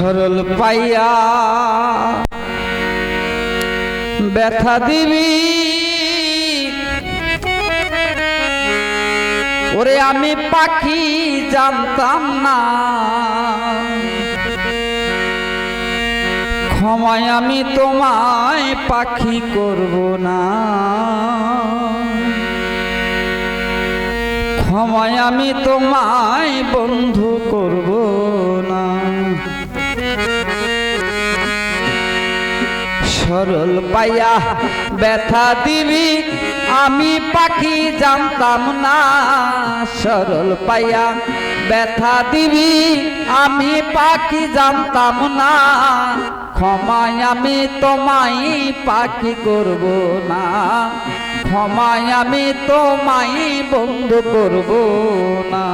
সরল পাইয়া ব্যথা দিবি ওরে আমি পাখি জানতাম না ক্ষমায় আমি তোমায় পাখি করব না ক্ষমায় আমি তোমায় বন্ধু করব না সরল পাইয়া ব্যথা দিবি আমি পাখি জানতাম না সরল পাইয়া ব্যথা দিবি আমি পাখি জানতাম না ক্ষমায় আমি তোমায় পাখি করব না ক্ষমায় আমি তোমায় বন্ধু করব না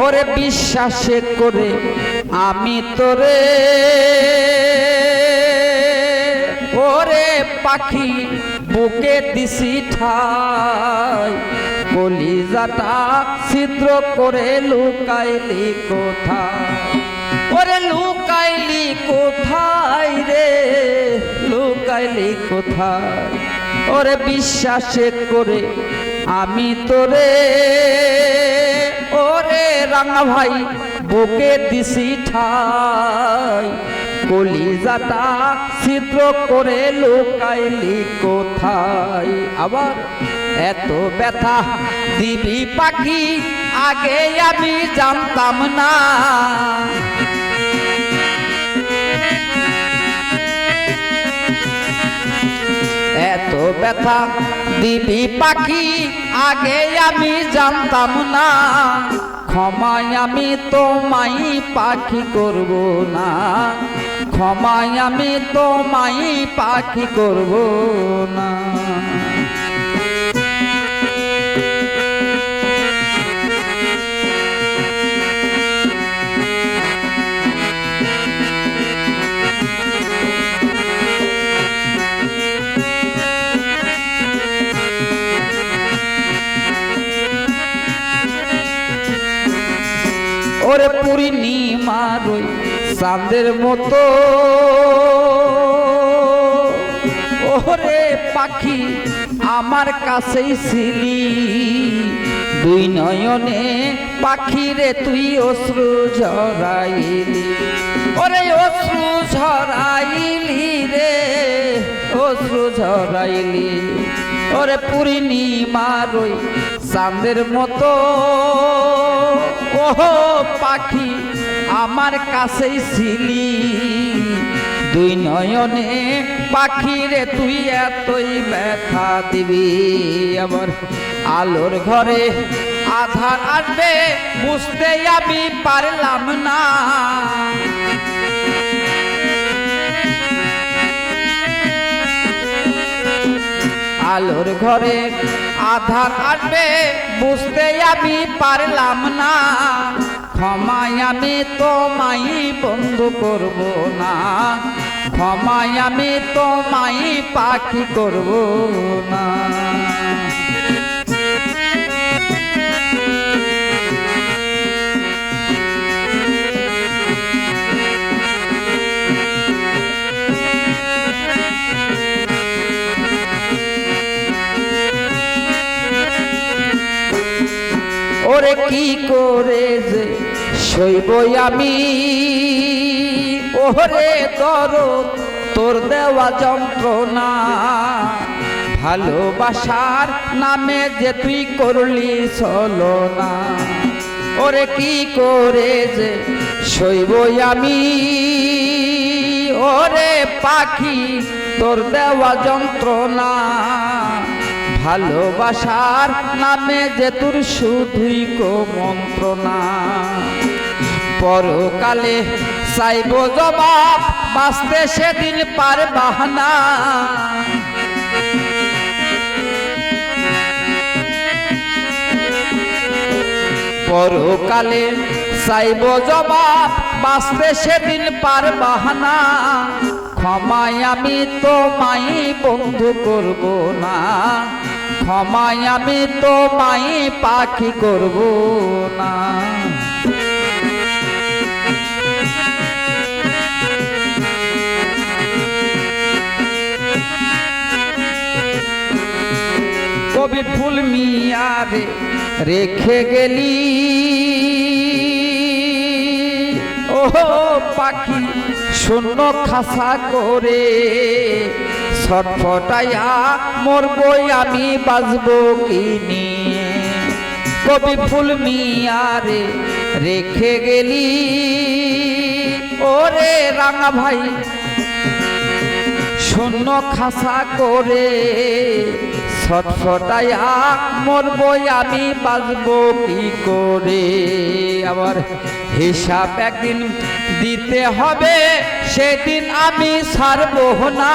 ওরে বিশ্বাসে করে আমি তোরে ওরে পাখি বুকে দিছি ঠাই কলিজাটা ছিদ্র করে লুকাইলি কোথায় ওরে লুকাইলি কোথায় রে লুকাইলি কোথায় ওরে বিশ্বাসে করে আমি তোরে ওরে রাঙা ভাই বুকে দিছি ঠাই কলিজাটা ছিদ্র করে লুকাইলি কোথায় আবার এত ব্যথা দিবি পাখি আগে আমি জানতাম না এত ব্যথা দিবি পাখি আগে আমি জানতাম না ক্ষমায় আমি তোমায় পাখি করব না ক্ষমায় আমি তোমায় পাখি করব না ওরে পূর্ণিমার ওই চাঁদের মতো ওরে পাখি আমার কাছেই ছিলি দুই নয়নে পাখি রে তুই অশ্রু ঝরাইলি ওরে অশ্রু ঝরাইলি রে অশ্রু ঝরাইলি ওরে পূর্ণিমার ওই চাঁদের মতো ওহো পাখি আমার কাছেই ছিলি দুই নয়নে পাখি রে তুই এতই ব্যথা দিবি আবার আলোর ঘরে আধার আসবে বুঝতে আমি পারলাম না আলোর ঘরে আধার আসবে বুঝতে আমি পারলাম না ক্ষমায় আমি তোমায় বন্ধু করব না ক্ষমায় আমি তোমায় পাখি করব না ওরে কি করে যে সইব আমি ওরে দরদ তোর দেওয়া যন্ত্রণা ভালোবাসার নামে যে তুই করলি ছলনা ওরে কি করে যে সইব আমি ওরে পাখি তোর দেওয়া যন্ত্রণা ভালোবাসার নামে যে তোর শুধুই কুমন্ত্রণা পরকালে চাইব জবাব বাঁচতে সেদিন পারবাহ না পরকালে চাইব জবাব, বাঁচতে সেদিন পারবাহানা। ক্ষমায় আমি তোমায় বন্ধু করব না, ক্ষমায় আমি তোমায় পাখি করব না। কবি ফুল মিয়ারে রেখে গেলি ও পাখি শূন্য খাসা করে, ছটফটাইয়া মরবই আমি বাঁচবো কি নিয়ে। কবি ফুল মিয়ারে রেখে গেলি ওরে রাঙা ভাই শূন্য খাসা করে, ছটফটাইয়া মরবই আমি বাঁচবো কি করে। আবার হিসাব একদিন দিতে হবে, সেদিন আমি ছাড়ব না।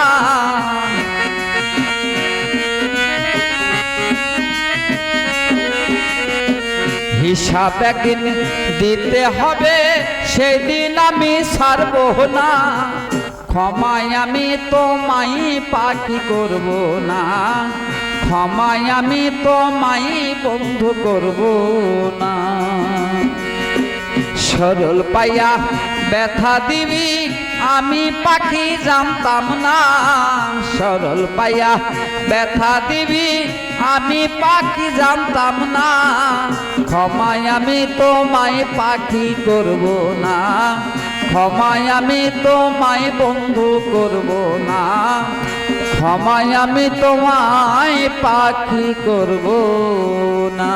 হিসাব একদিন দিতে হবে, সেদিন আমি ছাড়ব না। ক্ষমায় আমি তোমায় পাখি করব না, ক্ষমায় আমি তোমায় বন্ধু করব না। সরল পাইয়া ব্যথা দিবি আমি পাখি জানতাম না, সরল পাইয়া ব্যথা দিবি আমি পাখি জানতাম না। ক্ষমায় আমি তোমায় পাখি করব না, ক্ষমায় আমি তোমায় বন্ধু করব না, ক্ষমায় আমি তোমায় পাখি করব না।